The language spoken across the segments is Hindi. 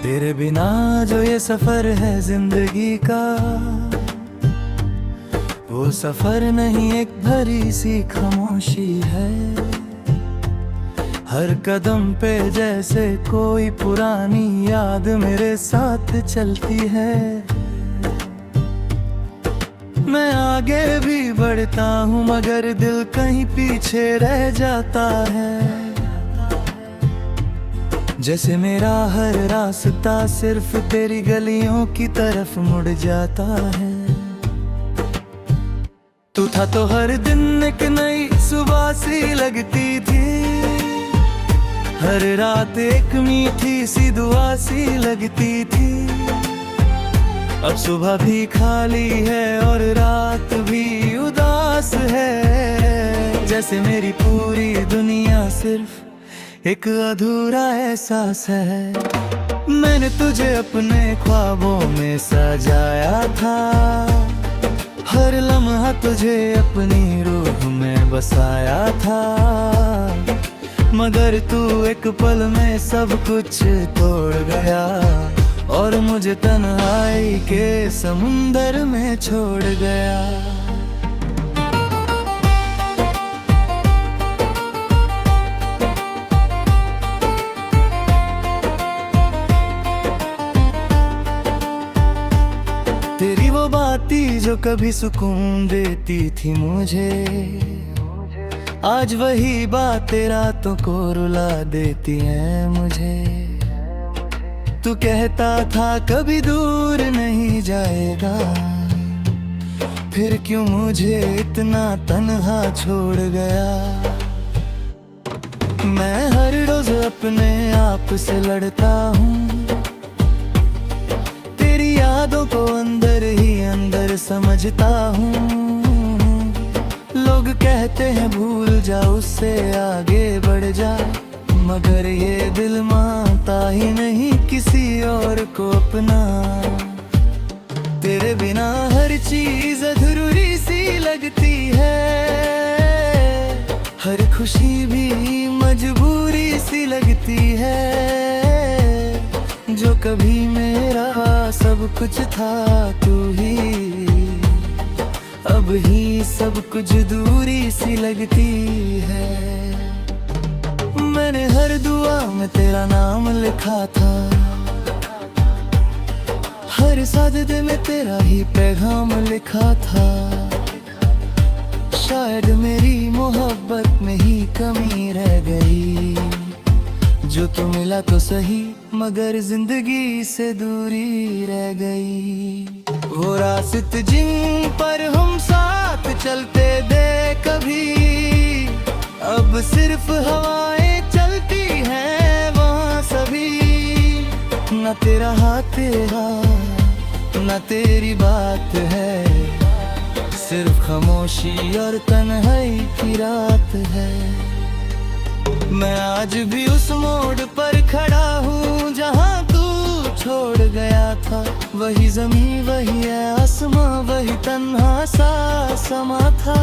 तेरे बिना जो ये सफर है जिंदगी का, वो सफर नहीं एक भरी सी खामोशी है। हर कदम पे जैसे कोई पुरानी याद मेरे साथ चलती है। मैं आगे भी बढ़ता हूँ मगर दिल कहीं पीछे रह जाता है। जैसे मेरा हर रास्ता सिर्फ तेरी गलियों की तरफ मुड़ जाता है। तू था तो हर दिन एक नई सुबह सी लगती थी, हर रात एक मीठी सी दुआ सी लगती थी। अब सुबह भी खाली है और रात भी उदास है। जैसे मेरी पूरी दुनिया सिर्फ एक अधूरा एहसास है। मैंने तुझे अपने ख्वाबों में सजाया था, हर लम्हा तुझे अपनी रूह में बसाया था। मगर तू एक पल में सब कुछ तोड़ गया और मुझे तन्हाई के समुंदर में छोड़ गया। तेरी वो बातें जो कभी सुकून देती थी मुझे, आज वही बातें रातों को रुला देती हैं मुझे। तू कहता था कभी दूर नहीं जाएगा, फिर क्यों मुझे इतना तन्हा छोड़ गया। मैं हर रोज अपने आप से लड़ता हूँ, तेरी यादों को अंदर ही अंदर समझता हूँ। लोग कहते हैं भूल जा उससे आगे बढ़ जा, मगर ये दिल मानता ही नहीं किसी और को अपना। तेरे बिना हर चीज अधूरी सी लगती है, हर खुशी भी मजबूरी सी लगती है। जो कभी मेरा सब कुछ था तू ही, अब ही सब कुछ दूरी सी लगती है। मैंने हर दुआ में तेरा नाम लिखा था, हर साजदे में तेरा ही पैगाम लिखा था। शायद मेरी मोहब्बत में ही कमी रह गई, जो तो मिला तो सही मगर जिंदगी से दूरी रह गई। वो रास्ते जिन पर हम साथ चलते थे कभी, अब सिर्फ हवाएं चलती हैं वहाँ सभी। न तेरा हाथ न तेरी बात है, सिर्फ खामोशी और तन्हाई की रात है। मैं आज भी उस मोड़ पर खड़ा हूँ जहाँ तू छोड़ गया था। वही ज़मीं वही है आसमां, वही तन्हा सा समा था।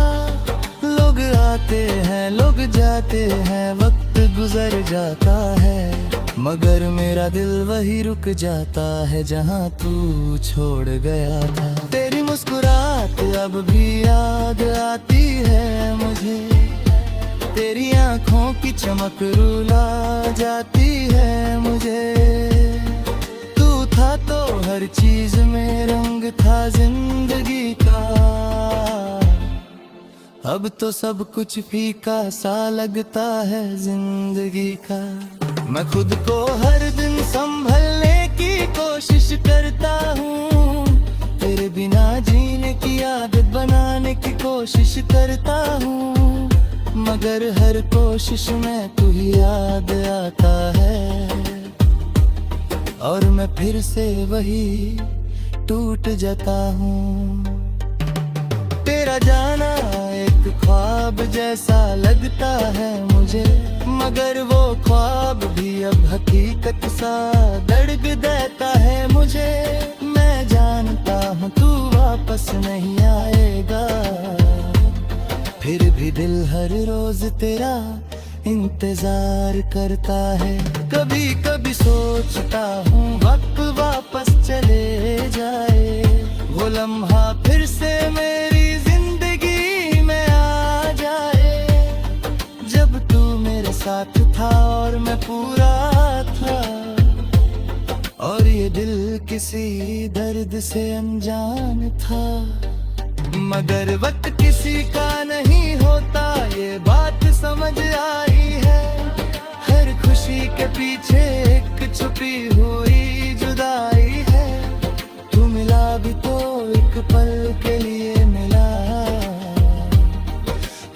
लोग आते हैं लोग जाते हैं, वक्त गुजर जाता है, मगर मेरा दिल वही रुक जाता है जहाँ तू छोड़ गया था। तेरी मुस्कुराहट अब भी याद आती है मुझे, तेरी आँखों की चमक रुला जाती है मुझे। तू था तो हर चीज में रंग था जिंदगी का, अब तो सब कुछ फीका सा लगता है जिंदगी का। मैं खुद को हर दिन संभलने की कोशिश करता हूँ, तेरे बिना जीने की आदत बनाने की कोशिश करता हूँ। मगर हर कोशिश में तू ही याद आता है, और मैं फिर से वही टूट जाता हूँ। तेरा जाना एक ख्वाब जैसा लगता है मुझे, मगर वो ख्वाब भी अब हकीकत सा दर्द देता है मुझे। मैं जानता हूँ तू वापस नहीं आएगा, फिर भी दिल हर रोज तेरा इंतजार करता है। कभी कभी सोचता हूँ वक्त वापस चले जाए, वो लम्हा फिर से मेरी जिंदगी में आ जाए, जब तू मेरे साथ था और मैं पूरा था, और ये दिल किसी दर्द से अनजान था। मगर वक्त किसी का नहीं होता, ये बात समझ आई है। हर खुशी के पीछे एक छुपी हुई जुदाई है। तू मिला भी तो एक पल के लिए मिला,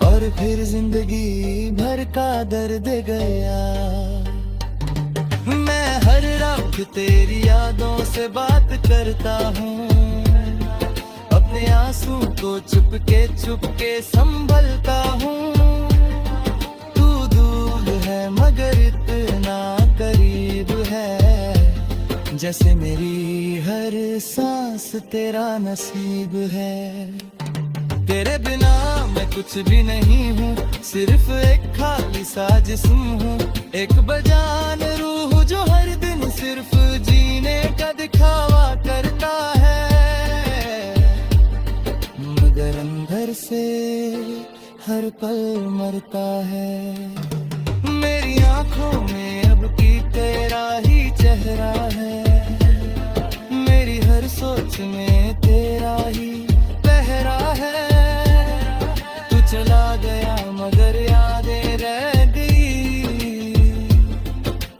और फिर जिंदगी भर का दर्द गया। मैं हर रात तेरी यादों से बात करता हूँ, अपने आंसू को चुपके संभलता हूँ। तू दूर है मगर इतना करीब है, जैसे मेरी हर सांस तेरा नसीब है। तेरे बिना मैं कुछ भी नहीं हूँ, सिर्फ एक खाली सा जिस्म हूँ, एक बेजान रूह जो हर दिन सिर्फ जीने का दिखावा करता है, मगर अंदर से हर पल मरता है। मेरी आंखों में अब की तेरा ही चेहरा है, मेरी हर सोच में तेरा ही पहरा है। तू चला गया मगर यादें रह गई,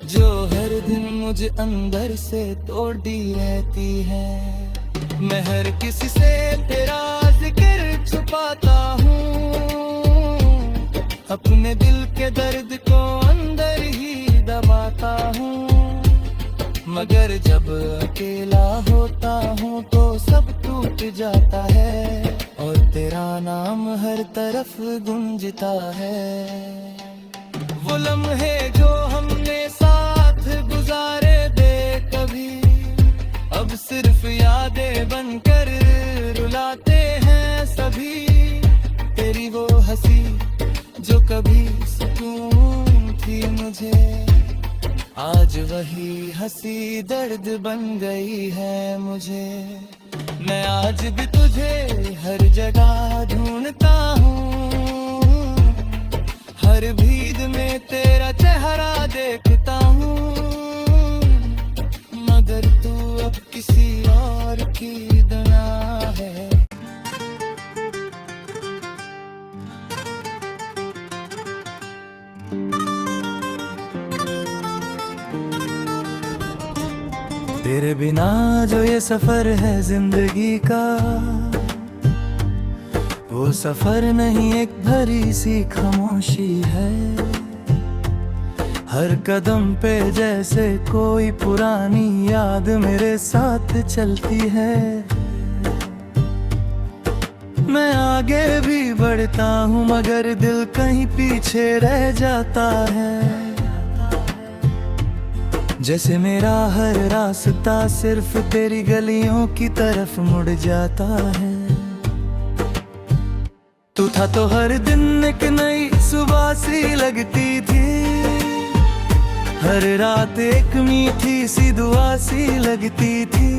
जो हर दिन मुझे अंदर से तोड़ती रहती है। मैं हर किसी से तेरा जिक्र छुपाता हूँ, अपने दिल के दर्द को अंदर ही दबाता हूँ, मगर जब अकेला होता हूँ तो सब टूट जाता है, और तेरा नाम हर तरफ गूंजता है। वो लम्हे जो हमने साथ गुजारे बेकभी, अब सिर्फ यादें बनकर रुलाते हैं सभी। तेरी वो हंसी जो कभी सुकून थी मुझे, आज वही हंसी दर्द बन गई है मुझे। मैं आज भी तुझे हर जगह ढूंढता हूँ, हर भीड़ में तेरा चेहरा देखता हूँ, मगर तू अब किसी और की दुनिया है। तेरे बिना जो ये सफर है जिंदगी का, वो सफर नहीं एक भरी सी खामोशी है। हर कदम पे जैसे कोई पुरानी याद मेरे साथ चलती है। मैं आगे भी बढ़ता हूँ मगर दिल कहीं पीछे रह जाता है, जैसे मेरा हर रास्ता सिर्फ तेरी गलियों की तरफ मुड़ जाता है। तू था तो हर दिन एक नई सुबह सी लगती थी, हर रात एक मीठी सी दुआ सी लगती थी।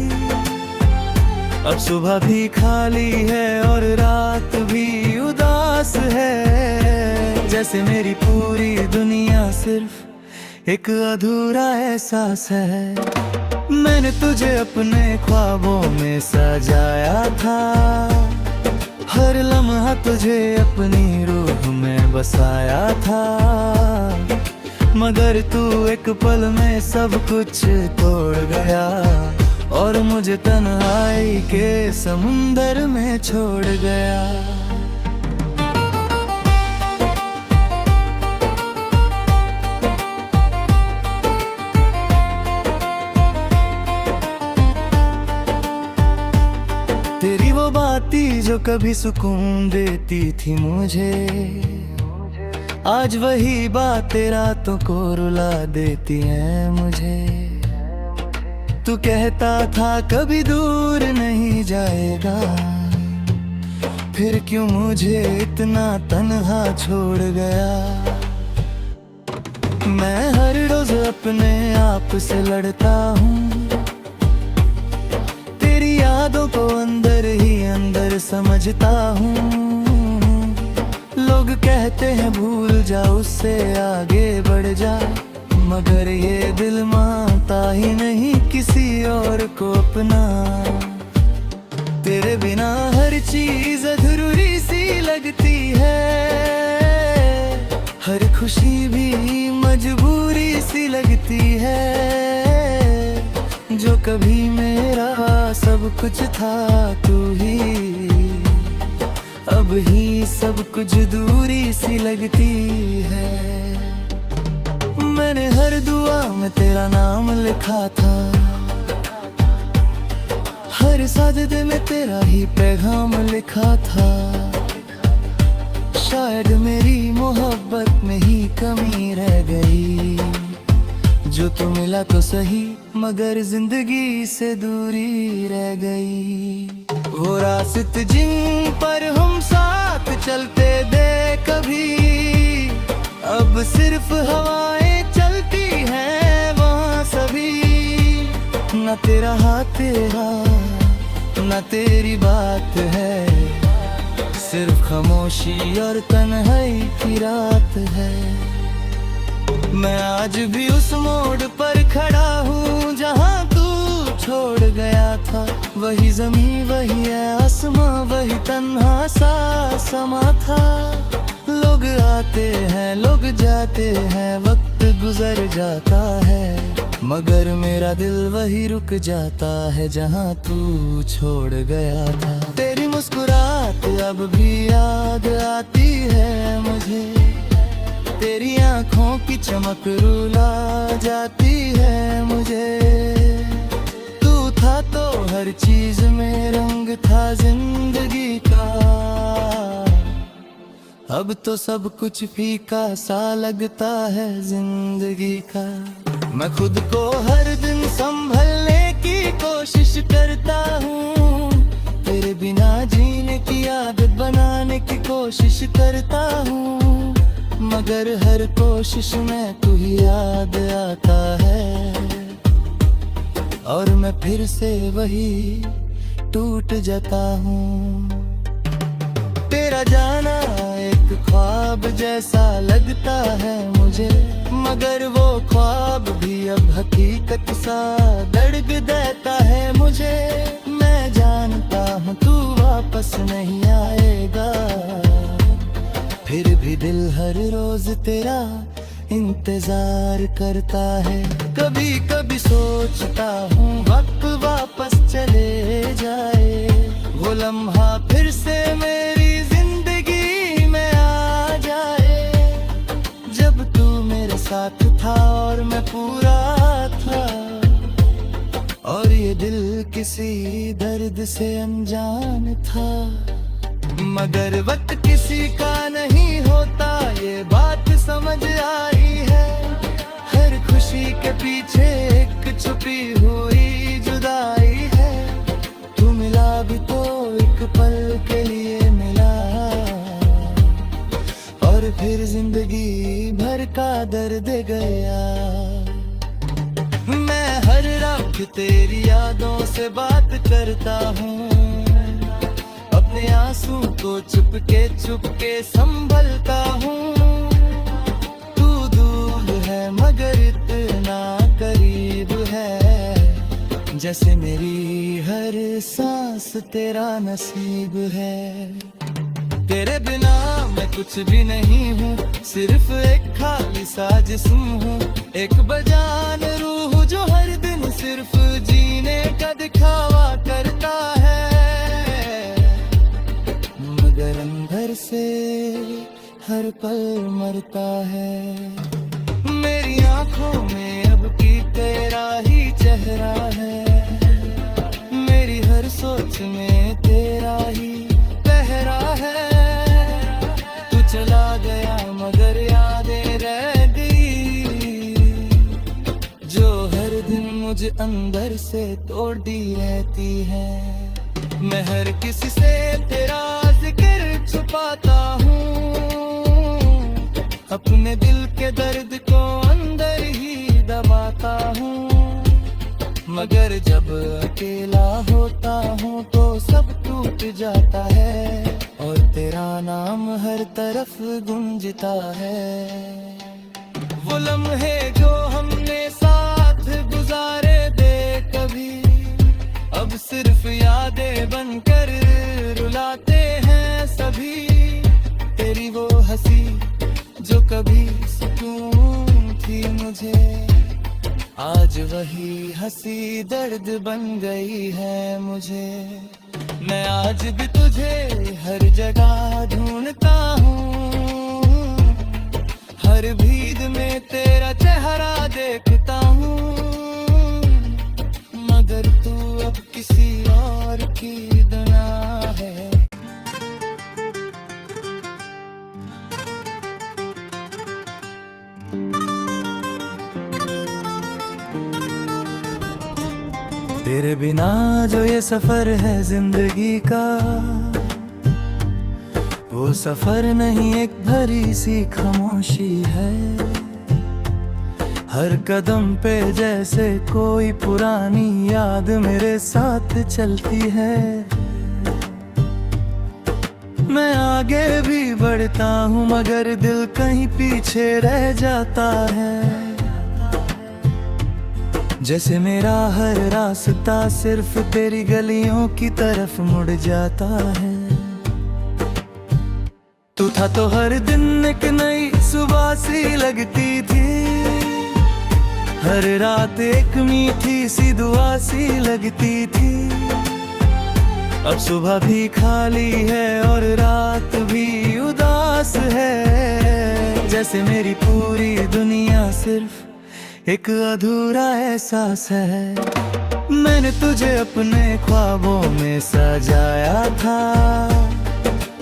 अब सुबह भी खाली है और रात भी उदास है, जैसे मेरी पूरी दुनिया सिर्फ एक अधूरा एहसास है। मैंने तुझे अपने ख्वाबों में सजाया था, हर लम्हा तुझे अपनी रूह में बसाया था, मगर तू एक पल में सब कुछ तोड़ गया और मुझे तन्हाई के समुंदर में छोड़ गया। तेरी वो बातें जो कभी सुकून देती थी मुझे, आज वही बातें रातों को रुला देती हैं मुझे। तू कहता था कभी दूर नहीं जाएगा, फिर क्यों मुझे इतना तन्हा छोड़ गया। मैं हर रोज अपने आप से लड़ता हूँ, तेरी यादों को अंदर ही अंदर समझता हूँ। लोग कहते हैं भूल जा, उससे आगे बढ़ जा, मगर ये दिल मानता ही नहीं किसी और को अपना। तेरे बिना हर चीज अधूरी सी लगती है, हर खुशी भी मजबूरी सी लगती है। जो कभी मेरा सब कुछ था तू ही, अब ही सब कुछ दूरी सी लगती है। मैंने हर दुआ में तेरा नाम लिखा था, हर साजदे में तेरा ही पैगाम लिखा था। शायद मेरी मोहब्बत में ही कमी रह गई, जो तू मिला तो सही मगर जिंदगी से दूरी रह गई। वो रास्ते जिन पर हम साथ चलते थे कभी, अब सिर्फ हवाएं चलती हैं वहाँ सभी। न तेरा हाथ तेरा, न तेरी बात है, सिर्फ खामोशी और तन्हाई की रात है। मैं आज भी उस मोड़ पर खड़ा हूँ जहाँ तू छोड़ गया था। वही ज़मीं वही है आसमां, वही तन्हा सा समा था। लोग आते हैं लोग जाते हैं, वक्त गुजर जाता है, मगर मेरा दिल वही रुक जाता है जहाँ तू छोड़ गया था। तेरी मुस्कुराहट अब भी याद आती है मुझे, तेरी आँखों की चमक रुला जाती है मुझे। तू था तो हर चीज में रंग था जिंदगी का, अब तो सब कुछ फीका सा लगता है जिंदगी का। मैं खुद को हर दिन संभलने की कोशिश करता हूँ, तेरे बिना जीने की आदत बनाने की कोशिश करता हूँ, मगर हर कोशिश में तू ही याद आता है, और मैं फिर से वही टूट जाता हूँ। तेरा जाना एक ख्वाब जैसा लगता है मुझे, मगर वो ख्वाब भी अब हकीकत सा दर्द देता है मुझे। मैं जानता हूँ तू वापस नहीं आएगा, फिर भी दिल हर रोज तेरा इंतजार करता है। कभी कभी सोचता हूँ वक्त वापस चले जाए, वो लम्हा फिर से मेरी जिंदगी में आ जाए, जब तू मेरे साथ था और मैं पूरा था, और ये दिल किसी दर्द से अनजान था। मगर वक्त किसी का नहीं होता ये बात समझ आई है, हर खुशी के पीछे एक छुपी हुई जुदाई है। तू मिला भी तो एक पल के लिए मिला, और फिर जिंदगी भर का दर्द गया। मैं हर रात तेरी यादों से बात करता हूँ, अपने आंसू को चुपके संभलता हूँ। तू दूर है मगर इतना करीब है, जैसे मेरी हर सांस तेरा नसीब है। तेरे बिना मैं कुछ भी नहीं हूँ, सिर्फ एक खाली सा जिस्म हूँ, एक बेजान रूह जो हर दिन सिर्फ जीने का दिखावा करता है, मगर अंदर से हर पल मरता है। मेरी आंखों में अब की तेरा ही चेहरा है, मेरी हर सोच में तेरा ही पहरा है। तू चला गया मगर यादें रह गई, जो हर दिन मुझे अंदर से तोड़ती रहती है। मैं हर किसी से तेरा जिक्र छुपाता हूँ, अपने दिल के दर्द को जाता है और तेरा नाम हर तरफ गूंजता है। वो लम्हे जो हमने साथ गुजारे बेकभी, अब सिर्फ यादें बनकर रुलाते हैं सभी। तेरी वो हंसी जो कभी सुकून थी मुझे, आज वही हंसी दर्द बन गई है मुझे। मैं आज भी तुझे हर जगह ढूंढता हूँ, हर भीड़ में तेरा चेहरा देखता हूँ, मगर तू अब किसी और की दुनिया है। तेरे बिना जो ये सफर है जिंदगी का, वो सफर नहीं एक भरी सी खामोशी है। हर कदम पे जैसे कोई पुरानी याद मेरे साथ चलती है। मैं आगे भी बढ़ता हूँ मगर दिल कहीं पीछे रह जाता है। जैसे मेरा हर रास्ता सिर्फ तेरी गलियों की तरफ मुड़ जाता है। तू था तो हर दिन एक नई सुबह सी लगती थी, हर रात एक मीठी सी दुआ सी लगती थी। अब सुबह भी खाली है और रात भी उदास है, जैसे मेरी पूरी दुनिया सिर्फ एक अधूरा एहसास है। मैंने तुझे अपने ख्वाबों में सजाया था,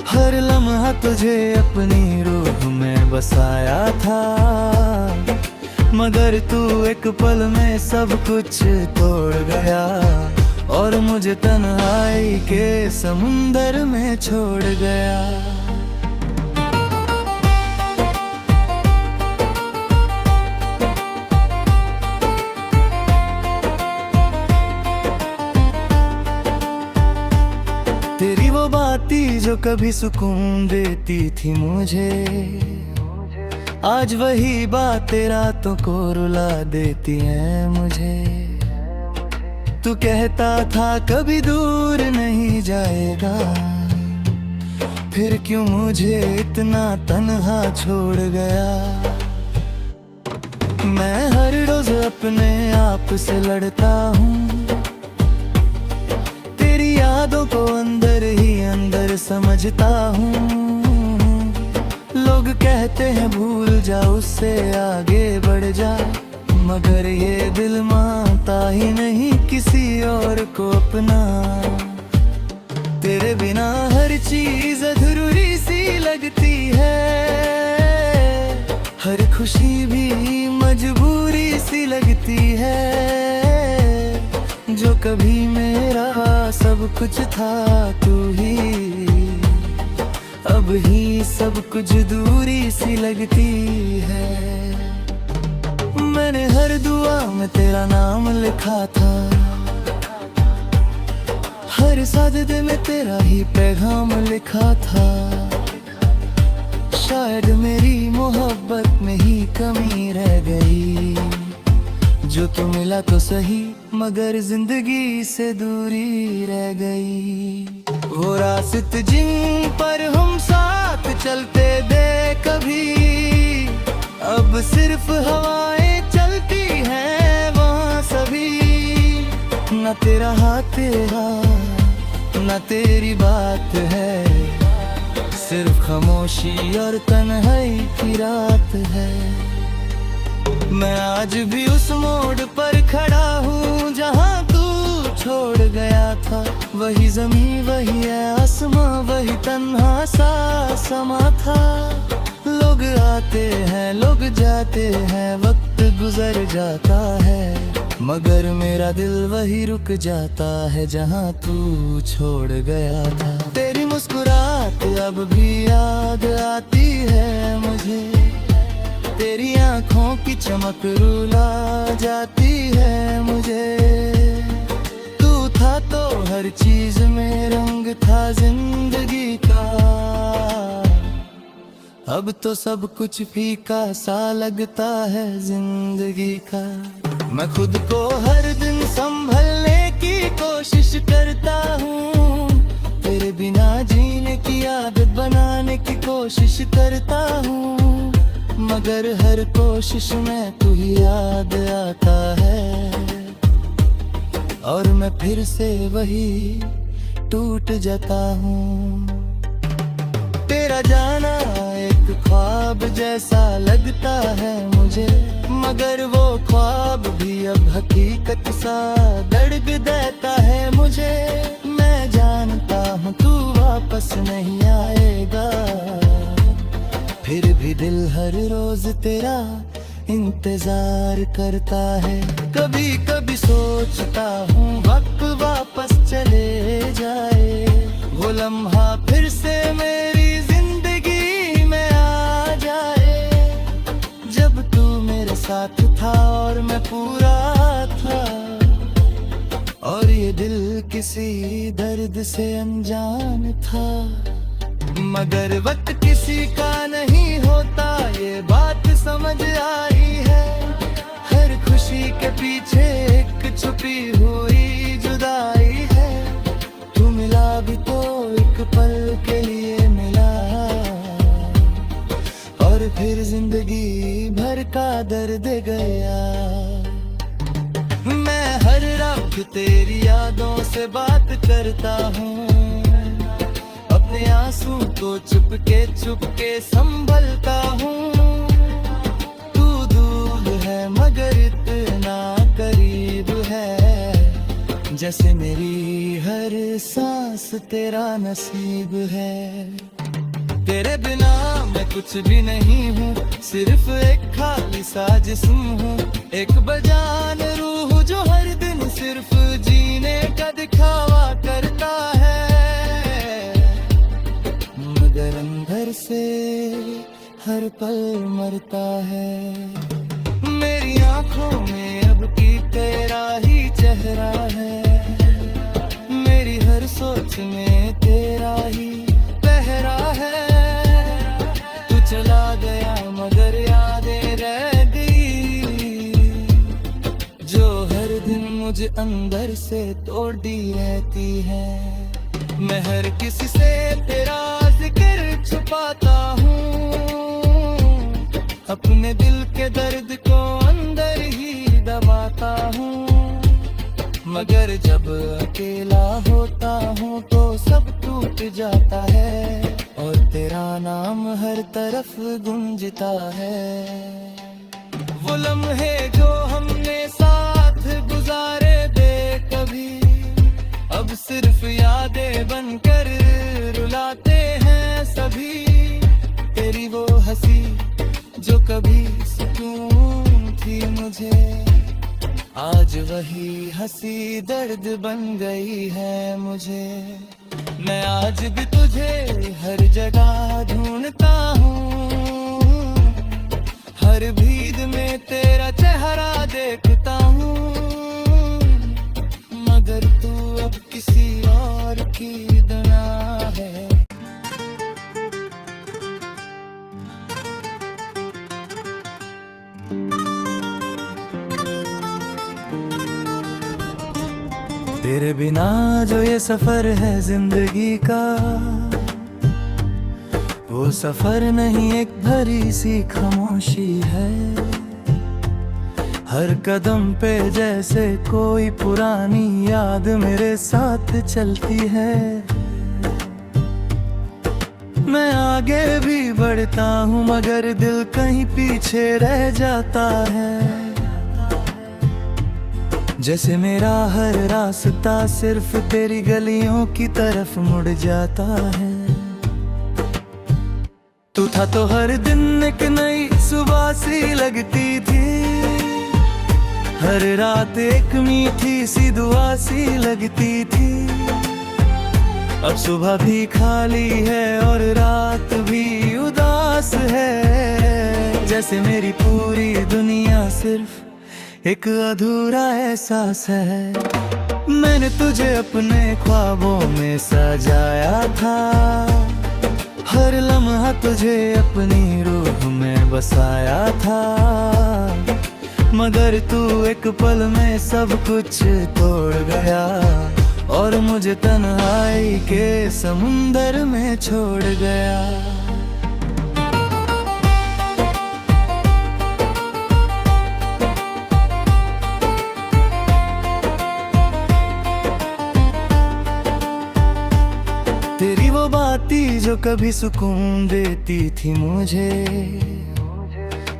हर लम्हा तुझे अपनी रूह में बसाया था, मगर तू एक पल में सब कुछ तोड़ गया और मुझे तन्हाई के समुंदर में छोड़ गया। तेरी वो बातें जो कभी सुकून देती थी मुझे, आज वही बातें रातों को रुला देती हैं मुझे। तू कहता था कभी दूर नहीं जाएगा, फिर क्यों मुझे इतना तन्हा छोड़ गया। मैं हर रोज अपने आप से लड़ता हूँ, यादों को अंदर ही अंदर समझता हूँ। लोग कहते हैं भूल जा उससे आगे बढ़ जा, मगर ये दिल मानता ही नहीं किसी और को अपना। तेरे बिना हर चीज अधूरी सी लगती है, हर खुशी भी मजबूरी सी लगती है। जो कभी मेरा सब कुछ था तू ही, अब ही सब कुछ दूरी सी लगती है। मैंने हर दुआ में तेरा नाम लिखा था, हर साजदे में तेरा ही पैगाम लिखा था। शायद मेरी मोहब्बत में ही कमी रह गई, जो तो मिला तो सही मगर जिंदगी से दूरी रह गई। वो रास्ते जिन पर हम साथ चलते थे कभी, अब सिर्फ हवाएं चलती हैं वहाँ सभी। न तेरा हाथ तेरा न तेरी बात है, सिर्फ खामोशी और तन्हाई की रात है। मैं आज भी उस मोड़ पर खड़ा हूँ जहाँ तू छोड़ गया था। वही ज़मीं वही है आसमां, वही तन्हा सा समा था। लोग आते हैं लोग जाते हैं, वक्त गुजर जाता है, मगर मेरा दिल वही रुक जाता है जहाँ तू छोड़ गया था। तेरी मुस्कुराहट अब भी याद आती है मुझे, तेरी आँखों की चमक रुला जाती है मुझे। तू था तो हर चीज में रंग था जिंदगी का। अब तो सब कुछ फीका सा लगता है जिंदगी का। मैं खुद को हर दिन संभलने की कोशिश करता हूँ, तेरे बिना जीने की आदत बनाने की कोशिश करता हूँ, मगर हर कोशिश में तू ही याद आता है, और मैं फिर से वही टूट जाता हूँ। तेरा जाना एक ख्वाब जैसा लगता है मुझे, मगर वो ख्वाब भी अब हकीकत सा दर्द देता है मुझे। मैं जानता हूँ तू वापस नहीं आएगा, फिर भी दिल हर रोज तेरा इंतजार करता है। कभी कभी सोचता हूँ वक्त वापस चले जाए, वो लम्हा फिर से मेरी जिंदगी में आ जाए, जब तू मेरे साथ था और मैं पूरा था, और ये दिल किसी दर्द से अनजान था। मगर वक्त किसी का नहीं होता, ये बात समझ आई है। हर खुशी के पीछे एक छुपी हुई जुदाई है। तू मिला भी तो एक पल के लिए मिला, और फिर जिंदगी भर का दर्द गया। मैं हर रात तेरी यादों से बात करता हूँ, अपने आंसू को चुपके संभलता हूँ। तू दूर है मगर इतना करीब है, जैसे मेरी हर सांस तेरा नसीब है। तेरे बिना मैं कुछ भी नहीं हूँ, सिर्फ एक खाली सा जिस्म हूँ, एक बेजान रूह जो हर दिन सिर्फ जीने का दिखावा करता है, मगर अंदर से हर पल मरता है। मेरी आंखों में अब की तेरा ही चेहरा है, मेरी हर सोच में तेरा ही पहरा है। तू चला गया मगर यादें रह गई, जो हर दिन मुझे अंदर से तोड़ती रहती है। मैं हर किसी से तेरा जिक्र छुपाता हूँ, अपने दिल के दर्द को अंदर ही दबाता हूँ, मगर जब अकेला होता हूँ तो सब टूट जाता है, और तेरा नाम हर तरफ गूंजता है। वो लम्हे जो हमने साथ गुजारे बेकभी, अब सिर्फ यादें बनकर रुलाते हैं सभी। तेरी वो हंसी जो कभी सुकून थी मुझे, आज वही हंसी दर्द बन गई है मुझे। मैं आज भी तुझे हर जगह ढूंढता हूँ, हर भीड़ में तेरा चेहरा देखता हूँ, मगर तू अब किसी और की दुआ है। तेरे बिना जो ये सफर है जिंदगी का, वो सफर नहीं एक भरी सी खामोशी है। हर कदम पे जैसे कोई पुरानी याद मेरे साथ चलती है। मैं आगे भी बढ़ता हूँ मगर दिल कहीं पीछे रह जाता है, जैसे मेरा हर रास्ता सिर्फ तेरी गलियों की तरफ मुड़ जाता है। तू था तो हर दिन एक नई सुबह सी लगती थी, हर रात एक मीठी सी दुआ सी लगती थी। अब सुबह भी खाली है और रात भी उदास है, जैसे मेरी पूरी दुनिया सिर्फ एक अधूरा एहसास है। मैंने तुझे अपने ख्वाबों में सजाया था, हर लम्हा तुझे अपनी रूह में बसाया था। मगर तू एक पल में सब कुछ तोड़ गया और मुझे तन्हाई के समुंदर में छोड़ गया। तेरी वो बातें जो कभी सुकून देती थी मुझे,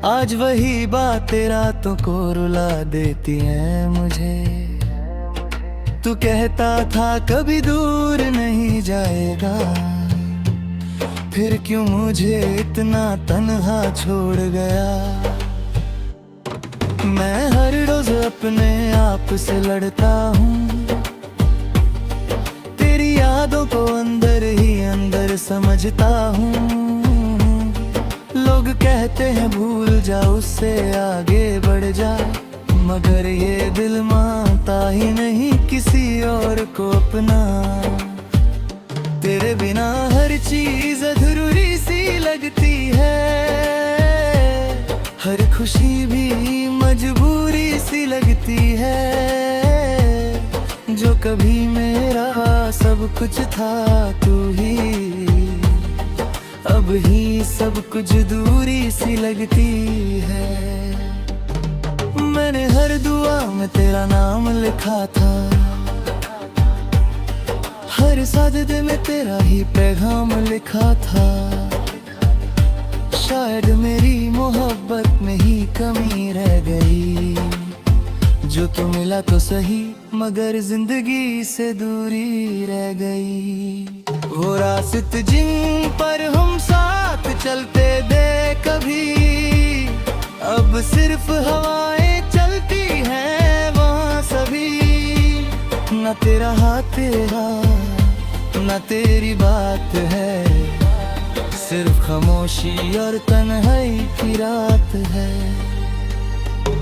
आज वही बातें रातों को रुला देती हैं मुझे। तू कहता था कभी दूर नहीं जाएगा, फिर क्यों मुझे इतना तन्हा छोड़ गया। मैं हर रोज अपने आप से लड़ता हूँ, तेरी यादों को अंदर ही अंदर समझता हूँ। लोग कहते हैं भूल जा, उससे आगे बढ़ जा, मगर ये दिल मानता ही नहीं किसी और को अपना। तेरे बिना हर चीज अधूरी सी लगती है, हर खुशी भी मजबूरी सी लगती है। जो कभी मेरा सब कुछ था तू ही, अब ही सब कुछ दूरी सी लगती है। मैंने हर दुआ में तेरा नाम लिखा था, हर साजदे में तेरा ही पैगाम लिखा था। शायद मेरी मोहब्बत में ही कमी रह गई, जो तो मिला तो सही मगर जिंदगी से दूरी रह गई। वो रास्ते जिन पर हम साथ चलते थे कभी, अब सिर्फ हवाएं चलती हैं वहाँ सभी। न तेरा हाथ तेरा, न तेरी बात है, सिर्फ खामोशी और तन्हाई की रात है।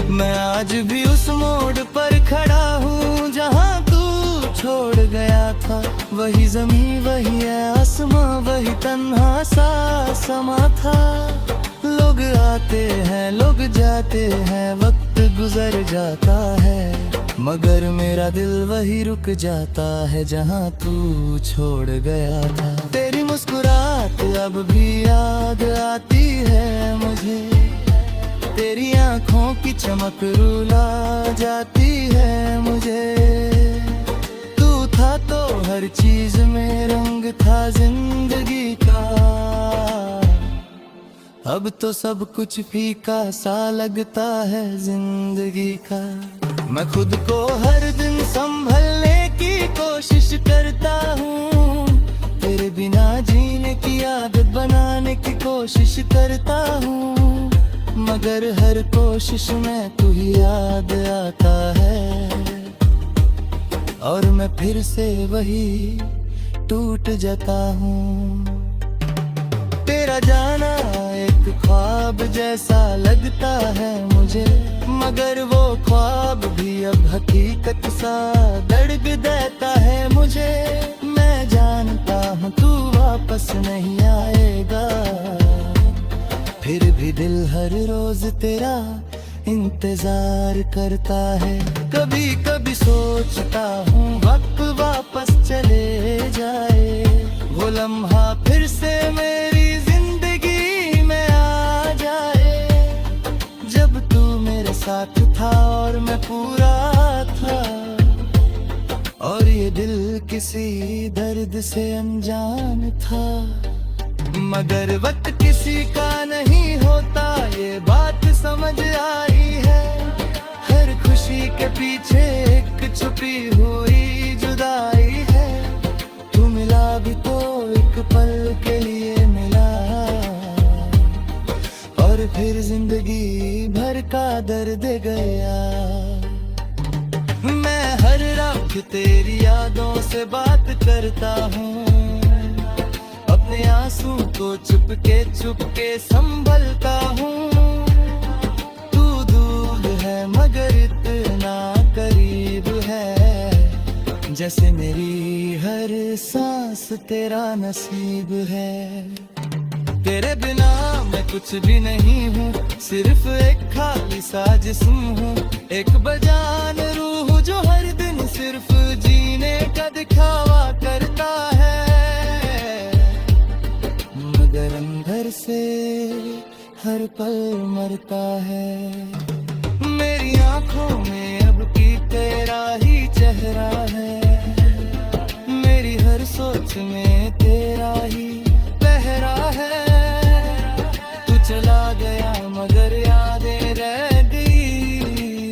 मैं आज भी उस मोड़ पर खड़ा हूँ जहाँ तू छोड़ गया था। वही ज़मीं वही है आसमां, वही तन्हा सा समा था। लोग आते हैं लोग जाते हैं, वक्त गुजर जाता है, मगर मेरा दिल वही रुक जाता है जहाँ तू छोड़ गया था। तेरी मुस्कुराहट अब भी याद आती है मुझे, तेरी आंखों की चमक रुला जाती है मुझे। तू था तो हर चीज में रंग था जिंदगी का, अब तो सब कुछ फीका सा लगता है जिंदगी का। मैं खुद को हर दिन संभलने की कोशिश करता हूँ, तेरे बिना जीने की आदत बनाने की कोशिश करता हूँ, मगर हर कोशिश में तू ही याद आता है, और मैं फिर से वही टूट जाता हूँ। तेरा जाना एक ख्वाब जैसा लगता है मुझे, मगर वो ख्वाब भी अब हकीकत सा दर्द देता है मुझे। मैं जानता हूँ तू वापस नहीं आएगा, फिर भी दिल हर रोज तेरा इंतजार करता है। कभी कभी सोचता हूँ वक्त वापस चले जाए, वो लम्हा फिर से मेरी जिंदगी में आ जाए, जब तू मेरे साथ था और मैं पूरा था, और ये दिल किसी दर्द से अनजान था। मगर वक्त किसी का नहीं होता, ये बात समझ आई है। हर खुशी के पीछे एक छुपी हुई जुदाई है। तू मिला भी तो एक पल के लिए मिला, और फिर जिंदगी भर का दर्द गया। मैं हर रात तेरी यादों से बात करता हूँ, अपने आंसू को चुपके संभलता हूँ। तू दूर है मगर इतना करीब है, जैसे मेरी हर सांस तेरा नसीब है। तेरे बिना मैं कुछ भी नहीं हूँ, सिर्फ एक खाली सा जिस्म हूँ, एक बेजान रूह जो हर दिन सिर्फ जीने का दिखावा करता है, मगर अंदर से हर पल मरता है। मेरी आंखों में अब की तेरा ही चेहरा है, मेरी हर सोच में तेरा ही पहरा है। तू चला गया मगर यादें रह गई,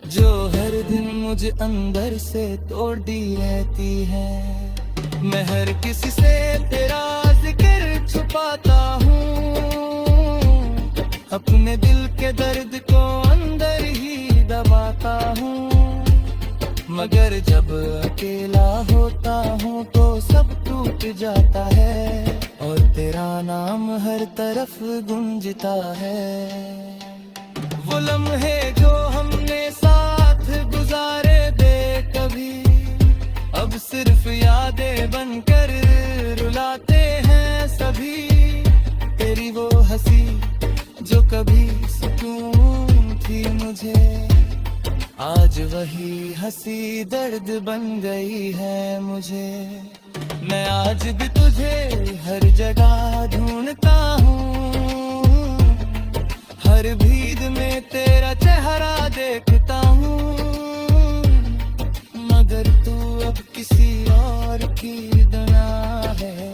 जो हर दिन मुझे अंदर से तोड़ती रहती है। मैं हर किसी से तेरा जिक्र छुपाता हूँ, अपने दिल के दर्द को अंदर ही दबाता हूँ, मगर जब अकेला होता हूँ तो सब टूट जाता है, और तेरा नाम हर तरफ गूंजता है। वो लम्हे जो हमने साथ गुजारे बेकभी, अब सिर्फ यादें बनकर रुलाते हैं सभी। तेरी वो हंसी जो कभी सुकून थी मुझे, आज वही हंसी दर्द बन गई है मुझे। मैं आज भी तुझे हर जगह ढूंढता हूँ, हर भीड़ में तेरा चेहरा देखता हूँ, मगर तू अब किसी और की दुनिया है।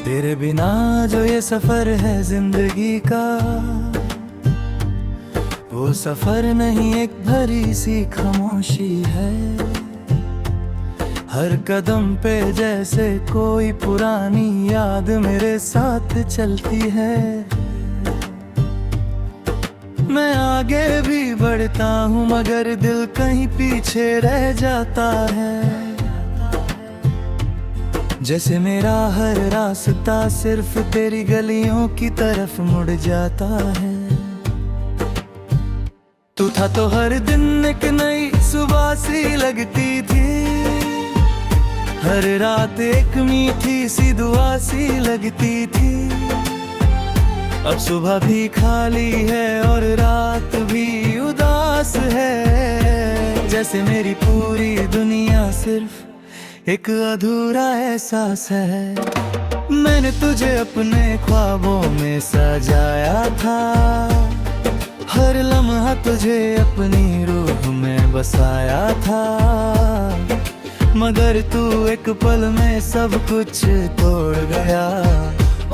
तेरे बिना जो ये सफर है जिंदगी का, वो सफर नहीं एक भरी सी खामोशी है। हर कदम पे जैसे कोई पुरानी याद मेरे साथ चलती है। मैं आगे भी बढ़ता हूँ मगर दिल कहीं पीछे रह जाता है, जैसे मेरा हर रास्ता सिर्फ तेरी गलियों की तरफ मुड़ जाता है। तू था तो हर दिन एक नई सुबह सी लगती थी, हर रात एक मीठी सी दुआ सी लगती थी। अब सुबह भी खाली है और रात भी उदास है, जैसे मेरी पूरी दुनिया सिर्फ एक अधूरा एहसास है। मैंने तुझे अपने ख्वाबों में सजाया था, हर लम्हा तुझे अपनी रूह में बसाया था, मगर तू एक पल में सब कुछ तोड़ गया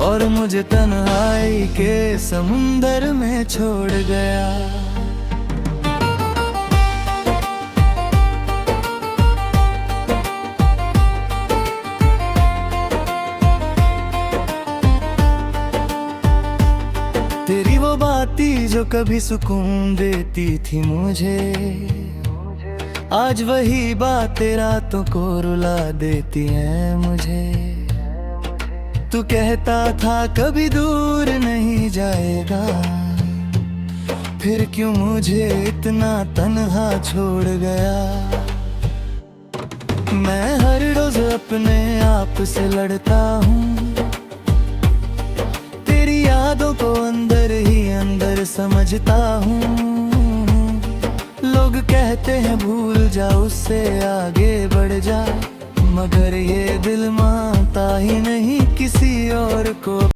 और मुझे तन्हाई के समुंदर में छोड़ गया। तेरी वो बातें जो कभी सुकून देती थी मुझे, आज वही बातें रातों को रुला देती हैं मुझे। तू कहता था कभी दूर नहीं जाएगा, फिर क्यों मुझे इतना तन्हा छोड़ गया। मैं हर रोज अपने आप से लड़ता हूँ, यादों को अंदर ही अंदर समझता हूँ। लोग कहते हैं भूल जा उससे आगे बढ़ जा, मगर ये दिल मानता ही नहीं किसी और को।